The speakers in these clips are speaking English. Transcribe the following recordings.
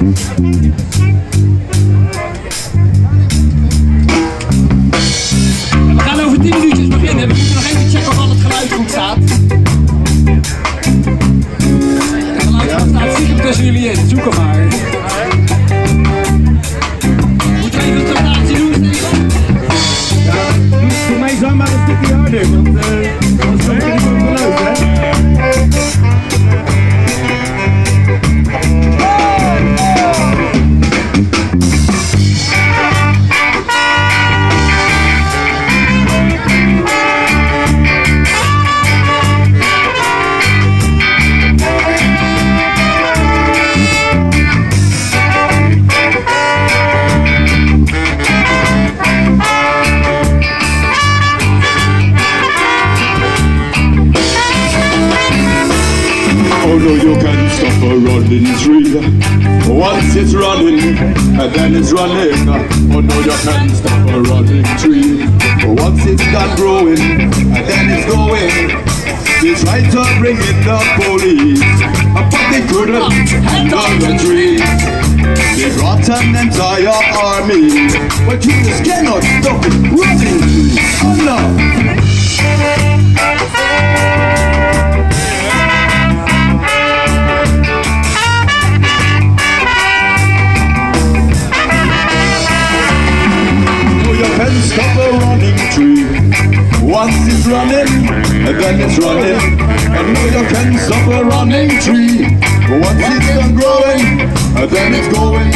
We gaan over 10 minuutjes beginnen. We moeten nog even checken of al het geluid goed staat. Het geluid staat zeker tussen jullie in. Zoek hem maar. Moeten we even een presentatie doen, Steven? Ja, voor mij zou maar een stukje harder, want anders komt er niet van geluid, hè? Oh no, you can stop a running tree. Once it's running, and then it's running. Oh no, you can stop a running tree. Once it's done growing, and then it's going. They tried to bring in the police, but they couldn't handle the tree. They brought an entire army, but you just cannot stop it running tree. Oh no! Stop a running tree. Once it's running, and then it's running. And now you can stop a running tree. Once it's done growing, and then it's going.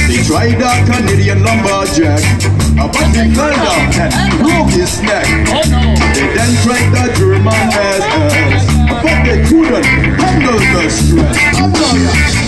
They tried a Canadian lumberjack, but they fell down and broke his neck. They then tried the German SS, but they couldn't handle the stress.